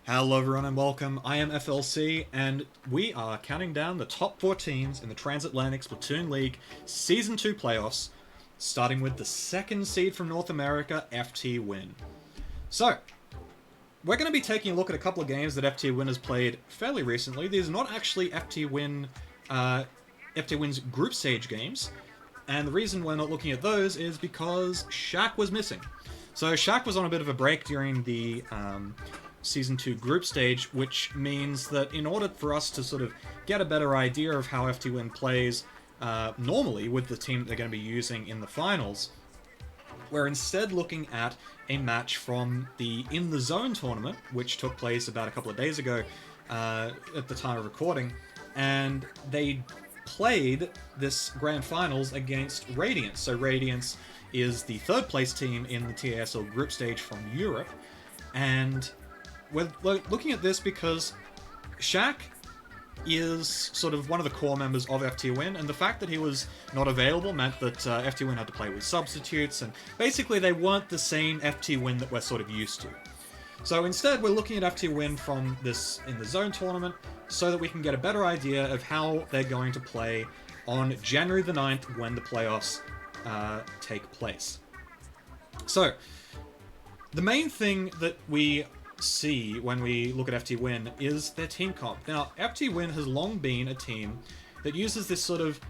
Hello everyone and welcome, I am FLC and we are counting down the top 4 teams in the Transatlantic Splatoon League Season 2 playoffs, starting with the second seed from North America, FTWin. So, we're going to be taking a look at a couple of games that FTWin has played fairly recently. These are not actually FTWin's group stage games, and the reason we're not looking at those is because Shaq was missing. So Shaq was on a bit of a break during the Season 2 group stage, which means that in order for us to sort of get a better idea of how FTWin plays normally with the team they're going to be using in the finals, we're instead looking at a match from the In The Zone tournament, which took place about a couple of days ago at the time of recording, and they played this grand finals against RADIANCE. So RADIANCE is the third place team in the TASL group stage from Europe, and we're looking at this because Shaq is sort of one of the core members of FTWin, and the fact that he was not available meant that FTWin had to play with substitutes, and basically they weren't the same FTWin that we're sort of used to. So instead, we're looking at FTWin from this In The Zone tournament so that we can get a better idea of how they're going to play on January the 9th when the playoffs take place. So, the main thing that we see when we look at FTWin is their team comp. Now, FTWin has long been a team that uses this sort of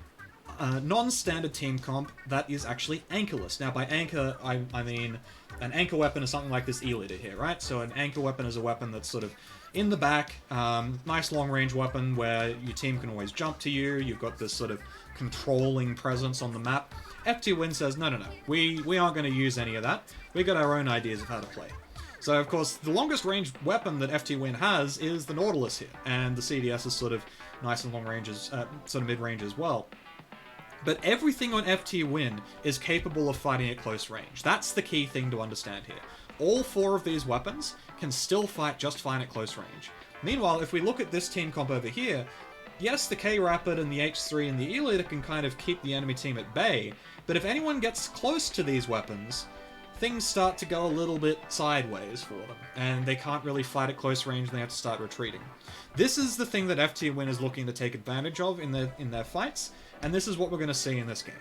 non-standard team comp that is actually anchorless. Now, by anchor, I mean an anchor weapon is something like this E-Leader here, right? So an anchor weapon is a weapon that's sort of in the back, nice long-range weapon where your team can always jump to you. You've got this sort of controlling presence on the map. FTWin says, no, we aren't going to use any of that. We got our own ideas of how to play. So, of course, the longest range weapon that FTWin has is the Nautilus here, and the CDS is sort of nice and long ranges, sort of mid-range as well. But everything on FTWin is capable of fighting at close range. That's the key thing to understand here. All 4 of these weapons can still fight just fine at close range. Meanwhile, if we look at this team comp over here, yes, the K-Rapid and the H3 and the E-Leader can kind of keep the enemy team at bay, but if anyone gets close to these weapons, things start to go a little bit sideways for them, and they can't really fight at close range, and they have to start retreating. This is the thing that FTWin is looking to take advantage of in their fights, and this is what we're going to see in this game.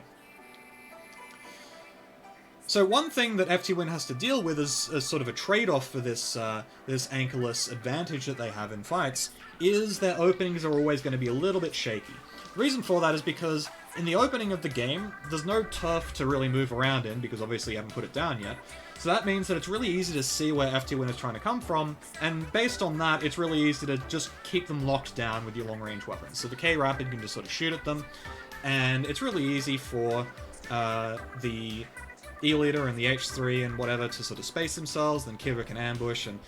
So one thing that FTWin has to deal with as sort of a trade-off for this anchorless advantage that they have in fights is their openings are always going to be a little bit shaky. The reason for that is because in the opening of the game, there's no turf to really move around in, because obviously you haven't put it down yet. So that means that it's really easy to see where FTWin is trying to come from, and based on that, it's really easy to just keep them locked down with your long-range weapons. So the K-Rapid can just sort of shoot at them, and it's really easy for the E-Leader and the H3 and whatever to sort of space themselves, then Kiva can ambush, and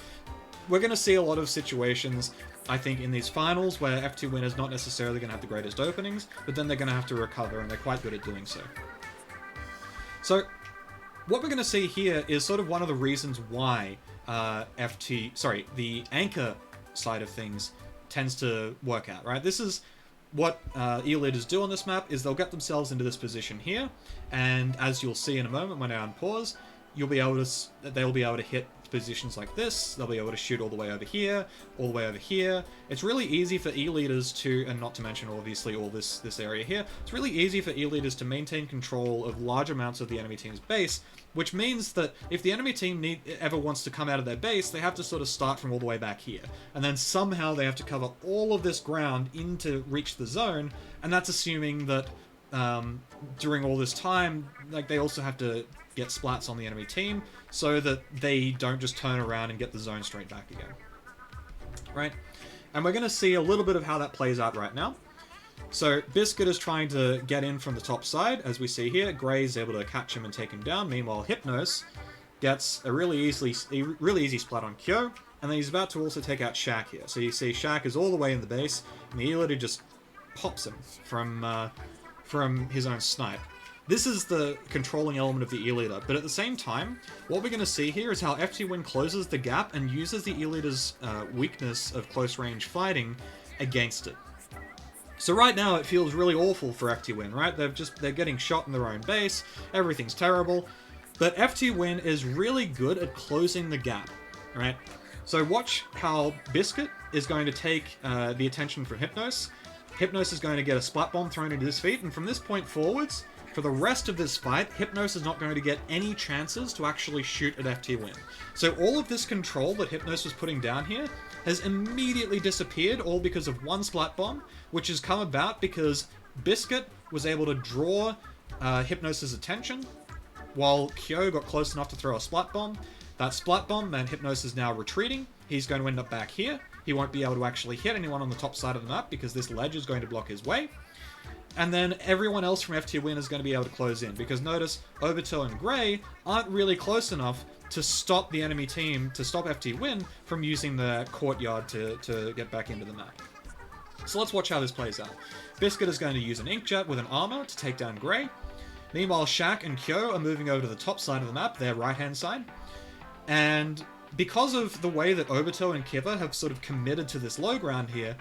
we're going to see a lot of situations, I think, in these finals where FTWin is not necessarily going to have the greatest openings, but then they're going to have to recover, and they're quite good at doing so. So, what we're going to see here is sort of one of the reasons why the anchor side of things tends to work out, right? This is what E-Leaders do on this map, is they'll get themselves into this position here, and as you'll see in a moment when I unpause, they'll be able to hit positions like this. They'll be able to shoot all the way over here, all the way over here. It's really easy for E-Leaders to, and not to mention obviously all this area here, it's really easy for E-Leaders to maintain control of large amounts of the enemy team's base, which means that if the enemy team ever wants to come out of their base, they have to sort of start from all the way back here. And then somehow they have to cover all of this ground in to reach the zone, and that's assuming that during all this time, like, they also have to get splats on the enemy team so that they don't just turn around and get the zone straight back again. Right? And we're going to see a little bit of how that plays out right now. So Biscuit is trying to get in from the top side, as we see here. Gray's able to catch him and take him down. Meanwhile, Hypnos gets a really easy splat on Kyo, and then he's about to also take out Shaq here. So you see Shaq is all the way in the base, and the E-Leader just pops him from his own snipe. This is the controlling element of the E-Leader, but at the same time, what we're going to see here is how FTWin closes the gap and uses the E-Leader's weakness of close-range fighting against it. So right now, it feels really awful for FTWin, right? They're getting shot in their own base, everything's terrible, but FTWin is really good at closing the gap, right? So watch how Biscuit is going to take the attention from Hypnos. Hypnos is going to get a splat bomb thrown into his feet, and from this point forwards, for the rest of this fight, Hypnos is not going to get any chances to actually shoot at FTWin. So all of this control that Hypnos was putting down here has immediately disappeared, all because of one splat bomb, which has come about because Biscuit was able to draw Hypnos' attention, while Kyo got close enough to throw a splat bomb. That splat bomb meant Hypnos is now retreating. He's going to end up back here. He won't be able to actually hit anyone on the top side of the map because this ledge is going to block his way. And then everyone else from FTWin is going to be able to close in, because notice Obito and Gray aren't really close enough to stop the enemy team, to stop FTWin from using the courtyard to get back into the map. So let's watch how this plays out. Biscuit is going to use an Inkjet with an armor to take down Gray. Meanwhile, Shaq and Kyo are moving over to the top side of the map, their right-hand side. And because of the way that Obito and Kiva have sort of committed to this low ground here,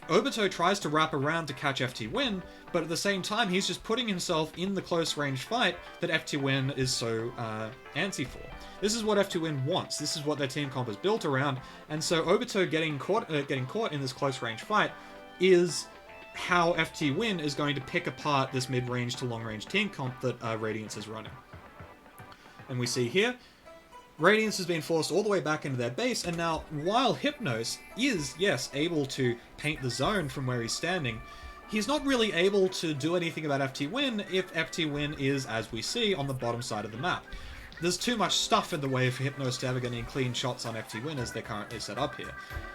Obito tries to wrap around to catch FTWin, but at the same time, he's just putting himself in the close-range fight that FTWin is so antsy for. This is what FTWin wants. This is what their team comp is built around, and so Obito getting caught in this close-range fight is how FTWin is going to pick apart this mid-range to long-range team comp that Radiance is running. And we see here, Radiance has been forced all the way back into their base, and now, while Hypnos is, yes, able to paint the zone from where he's standing, he's not really able to do anything about FTWin if FTWin is, as we see, on the bottom side of the map. There's too much stuff in the way for Hypnos to ever get any clean shots on FTWin as they're currently set up here.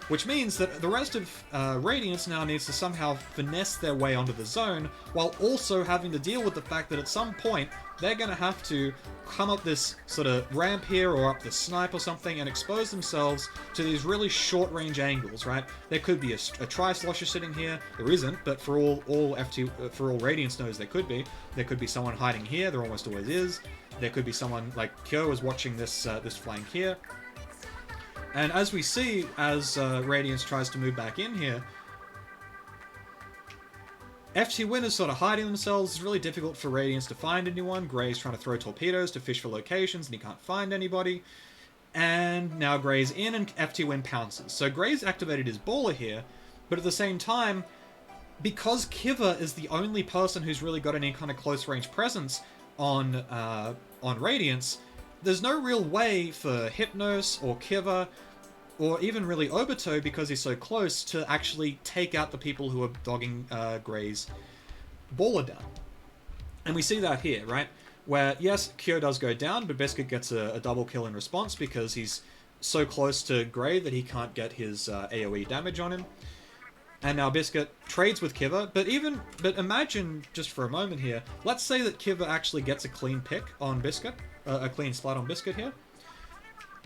Which means that the rest of Radiance now needs to somehow finesse their way onto the zone, while also having to deal with the fact that at some point, they're going to have to come up this sort of ramp here or up this snipe or something and expose themselves to these really short-range angles, right? There could be a tri-slosher sitting here. There isn't, but for all Radiance knows there could be. There could be someone hiding here. There almost always is. There could be someone like Kyo is watching this flank here. And as we see, as Radiance tries to move back in here, FTWin is sort of hiding themselves. It's really difficult for Radiance to find anyone. Gray's trying to throw torpedoes to fish for locations, and he can't find anybody. And now Gray's in, and FTWin pounces. So Gray's activated his baller here, but at the same time, because Kiva is the only person who's really got any kind of close-range presence on Radiance, there's no real way for Hypnos or Kiva, or even really Obito, because he's so close, to actually take out the people who are dogging Gray's baller down. And we see that here, right? Where, yes, Kyo does go down, but Biscuit gets a double kill in response because he's so close to Gray that he can't get his AoE damage on him. And now Biscuit trades with Kiva, but imagine, just for a moment here, let's say that Kiva actually gets a clean pick on Biscuit, a clean splat on Biscuit here.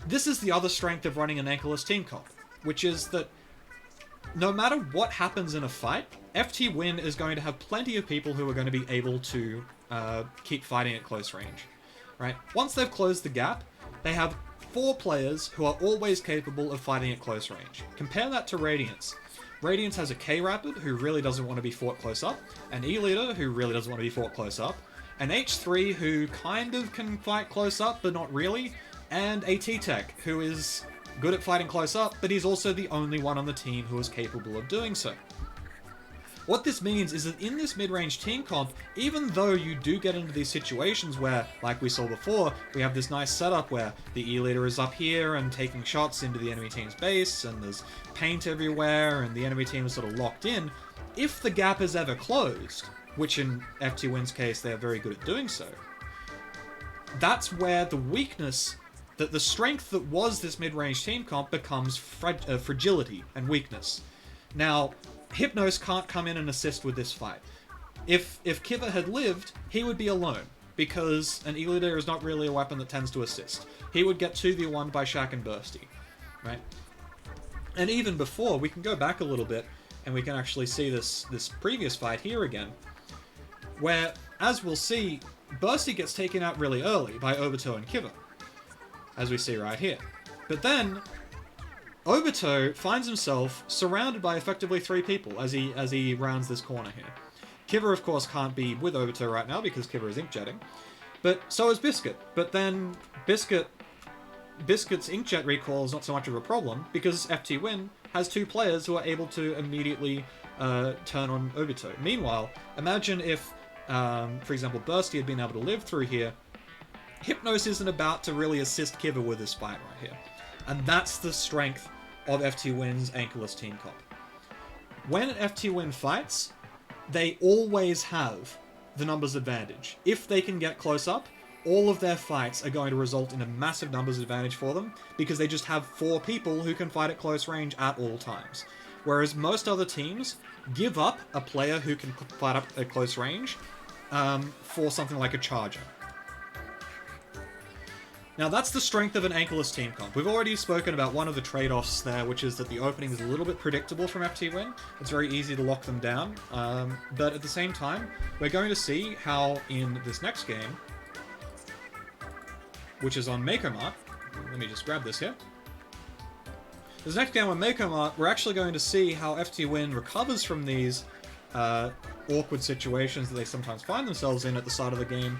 This is the other strength of running an Anchorless team comp, which is that no matter what happens in a fight, FTWin is going to have plenty of people who are going to be able to keep fighting at close range, right? Once they've closed the gap, they have 4 players who are always capable of fighting at close range. Compare that to Radiance. Radiance has a K-Rapid, who really doesn't want to be fought close up, an E-Leader, who really doesn't want to be fought close up, an H3, who kind of can fight close up, but not really, and a T-Tech, who is good at fighting close up, but he's also the only one on the team who is capable of doing so. What this means is that in this mid-range team comp, even though you do get into these situations where, like we saw before, we have this nice setup where the E-Leader is up here and taking shots into the enemy team's base, and there's paint everywhere, and the enemy team is sort of locked in, if the gap is ever closed, which in FTWin's case they are very good at doing so, that's where the weakness, that the strength that was this mid-range team comp becomes fragility and weakness. Now, Hypnos can't come in and assist with this fight. If Kiva had lived, he would be alone, because an E-Leader is not really a weapon that tends to assist. He would get 2v1 by Shaq and Bursty, right? And even before, we can go back a little bit, and we can actually see this previous fight here again, where, as we'll see, Bursty gets taken out really early by Obito and Kiva, as we see right here. But then, Obito finds himself surrounded by effectively 3 people as he rounds this corner here. Kiva, of course, can't be with Obito right now because Kiva is inkjetting, but so is Biscuit. But then Biscuit Biscuit's inkjet recall is not so much of a problem because FTWin has 2 players who are able to immediately turn on Obito. Meanwhile, imagine if, for example, Bursty had been able to live through here. Hypnos isn't about to really assist Kiva with this fight right here. And that's the strength of FTWin's Anchorless team comp. When FTWin fights, they always have the numbers advantage. If they can get close up, all of their fights are going to result in a massive numbers advantage for them because they just have 4 people who can fight at close range at all times. Whereas most other teams give up a player who can fight up at close range for something like a charger. Now that's the strength of an Anchorless team comp. We've already spoken about one of the trade-offs there, which is that the opening is a little bit predictable from FTWin. It's very easy to lock them down, but at the same time, we're going to see how in this next game, which is on Mako Mart, let me just grab this here. This next game on Mako Mart, we're actually going to see how FTWin recovers from these awkward situations that they sometimes find themselves in at the start of the game,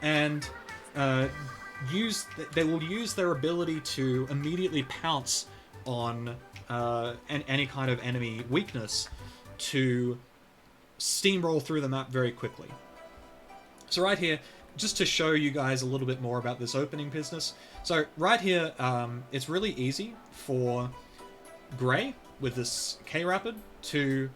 and they will use their ability to immediately pounce on any kind of enemy weakness to steamroll through the map very quickly. So right here, just to show you guys a little bit more about this opening business. So right here, it's really easy for Gray with this K-Rapid to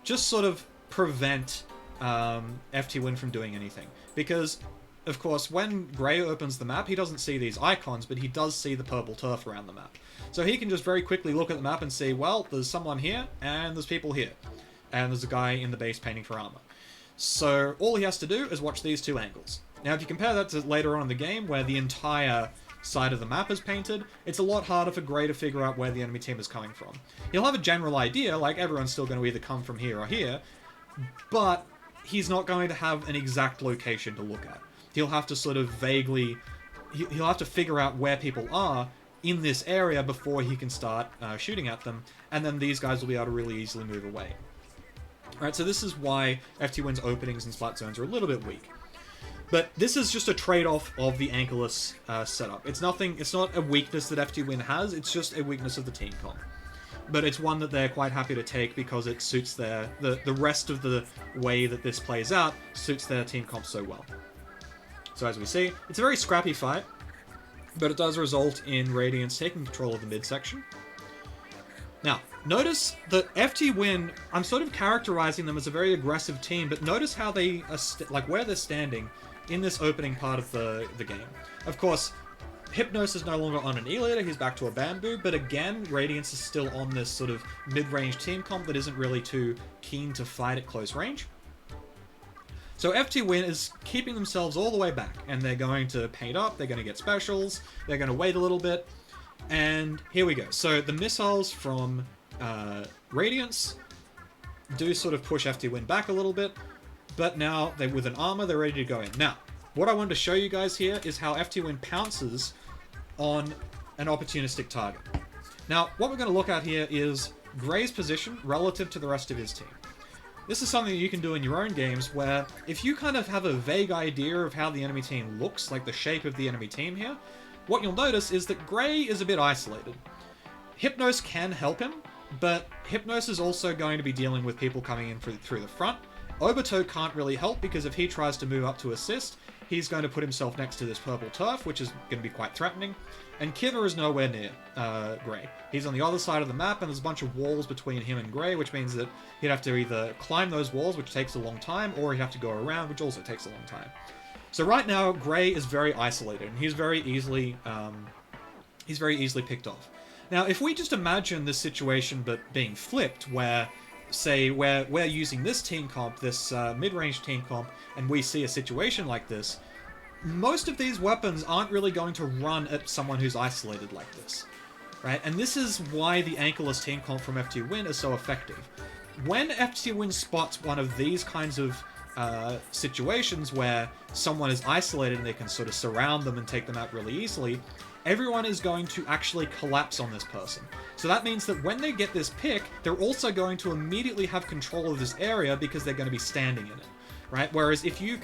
just sort of prevent FTWin from doing anything. Because of course, when Gray opens the map, he doesn't see these icons, but he does see the purple turf around the map. So he can just very quickly look at the map and see, well, there's someone here, and there's people here. And there's a guy in the base painting for armor. So all he has to do is watch these 2 angles. Now, if you compare that to later on in the game, where the entire side of the map is painted, it's a lot harder for Gray to figure out where the enemy team is coming from. He'll have a general idea, like everyone's still going to either come from here or here, but he's not going to have an exact location to look at. He'll have to sort of vaguely... He'll have to figure out where people are in this area before he can start shooting at them, and then these guys will be able to really easily move away. Alright, so this is why FTWin's openings and spot zones are a little bit weak. But this is just a trade-off of the Anchorless setup. It's not a weakness that FTWin has, it's just a weakness of the team comp. But it's one that they're quite happy to take because it suits the rest of the way that this plays out suits their team comp so well. So as we see, it's a very scrappy fight, but it does result in Radiance taking control of the midsection. Now, notice that FTWin, I'm sort of characterizing them as a very aggressive team, but notice how they are where they're standing in this opening part of the game. Of course, Hypnos is no longer on an E-leader, he's back to a Bamboo, but again, Radiance is still on this sort of mid-range team comp that isn't really too keen to fight at close range. So FTWin is keeping themselves all the way back, and they're going to paint up, they're going to get specials, they're going to wait a little bit, and here we go. So the missiles from Radiance do sort of push FTWin back a little bit, but now they're with an armor, they're ready to go in. Now, what I wanted to show you guys here is how FTWin pounces on an opportunistic target. Now, what we're going to look at here is Gray's position relative to the rest of his team. This is something that you can do in your own games where if you kind of have a vague idea of how the enemy team looks, like the shape of the enemy team here, what you'll notice is that Gray is a bit isolated. Hypnos can help him, but Hypnos is also going to be dealing with people coming in through the front. Obito can't really help because if he tries to move up to assist, he's going to put himself next to this purple turf, which is going to be quite threatening. And Kiva is nowhere near Gray. He's on the other side of the map, and there's a bunch of walls between him and Gray, which means that he'd have to either climb those walls, which takes a long time, or he'd have to go around, which also takes a long time. So right now, Gray is very isolated, and he's very easily picked off. Now, if we just imagine this situation but being flipped, where, say, we're using this team comp, this mid-range team comp, and we see a situation like this, most of these weapons aren't really going to run at someone who's isolated like this, right? And this is why the Anchorless team comp from FTWin is so effective. When FTWin spots one of these kinds of situations where someone is isolated and they can sort of surround them and take them out really easily, everyone is going to actually collapse on this person. So that means that when they get this pick, they're also going to immediately have control of this area because they're going to be standing in it. right? Whereas if you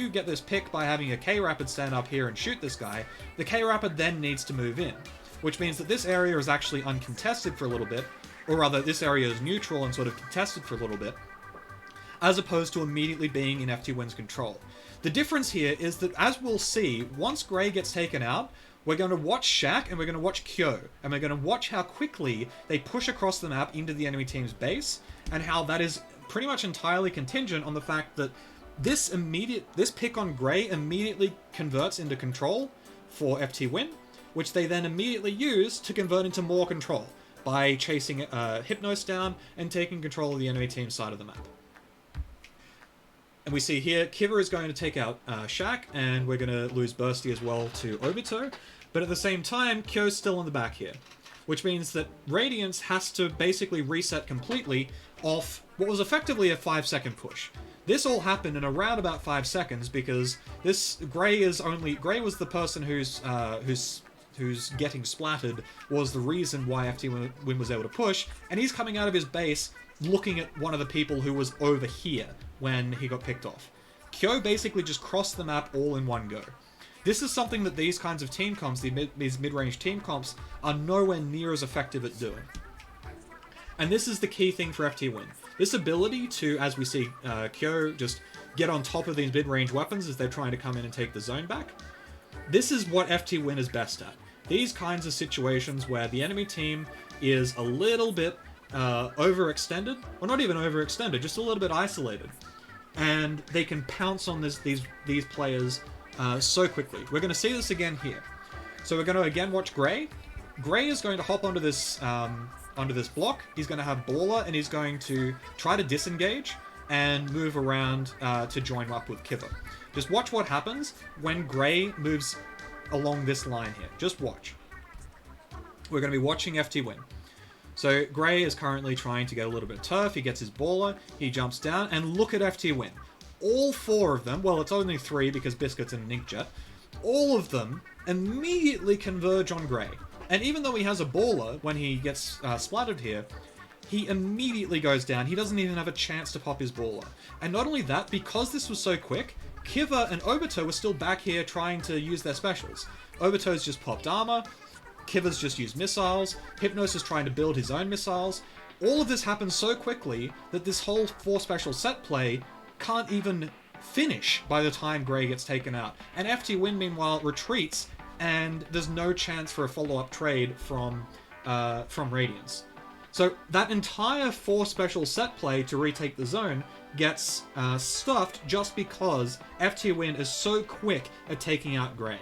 get this pick by having a K-Rapid stand up here and shoot this guy, the K-Rapid then needs to move in, which means that this area is actually uncontested for a little bit, or rather this area is neutral and sort of contested for a little bit, as opposed to immediately being in FTWin's control. The difference here is that, as we'll see, once Grey gets taken out, we're going to watch Shaq and we're going to watch Kyo, and we're going to watch how quickly they push across the map into the enemy team's base, and how that is pretty much entirely contingent on the fact that this pick on Grey immediately converts into control for FTWin, which they then immediately use to convert into more control by chasing Hypnos down and taking control of the enemy team's side of the map. And we see here, Kiva is going to take out Shaq, and we're going to lose Bursty as well to Obito. But at the same time, Kyo's still in the back here, which means that Radiance has to basically reset completely off what was effectively a 5-second push. This all happened in around about 5 seconds because Grey was the person who's getting splattered was the reason why FTWin was able to push, and he's coming out of his base looking at one of the people who was over here when he got picked off. Kyo basically just crossed the map all in one go. This is something that these kinds of team comps, these mid-range team comps, are nowhere near as effective at doing. And this is the key thing for FTWin. This ability to, as we see Kyo just get on top of these mid-range weapons as they're trying to come in and take the zone back, this is what FTWin is best at. These kinds of situations where the enemy team is a little bit overextended, or not even overextended, just a little bit isolated, and they can pounce on these players so quickly. We're going to see this again here. So we're going to again watch Grey. Grey is going to hop onto this block. He's going to have Baller, and he's going to try to disengage and move around to join up with Kiva. Just watch what happens when Grey moves along this line here. Just watch. We're going to be watching FTWin. So Grey is currently trying to get a little bit of turf. He gets his Baller, he jumps down, and look at FTWin. All four of them, well, it's only three because Biscuit's in an Inkjet, all of them immediately converge on Grey. And even though he has a Baller when he gets splattered here, he immediately goes down. He doesn't even have a chance to pop his Baller. And not only that, because this was so quick, Kiva and Obito were still back here trying to use their specials. Obito's just popped armor, Kiva's just used missiles, Hypnos is trying to build his own missiles. All of this happens so quickly that this whole 4 special set play can't even finish by the time Grey gets taken out. And FTWin, meanwhile, retreats, and there's no chance for a follow-up trade from Radiance. So that entire 4 special set play to retake the zone gets stuffed just because FTWin is so quick at taking out Grey.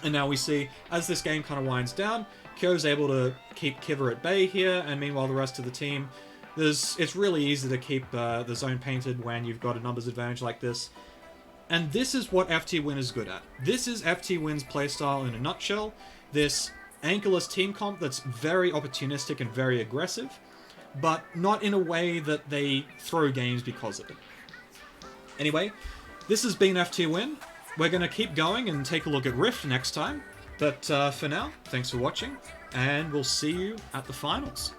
And now we see, as this game kind of winds down, Kyo's able to keep Kiva at bay here, and meanwhile the rest of the team, it's really easy to keep the zone painted when you've got a numbers advantage like this. And this is what FTWin is good at. This is FTWin's playstyle in a nutshell. This Anchorless team comp that's very opportunistic and very aggressive, but not in a way that they throw games because of it. Anyway, this has been FTWin. We're going to keep going and take a look at Rift next time. But for now, thanks for watching, and we'll see you at the finals.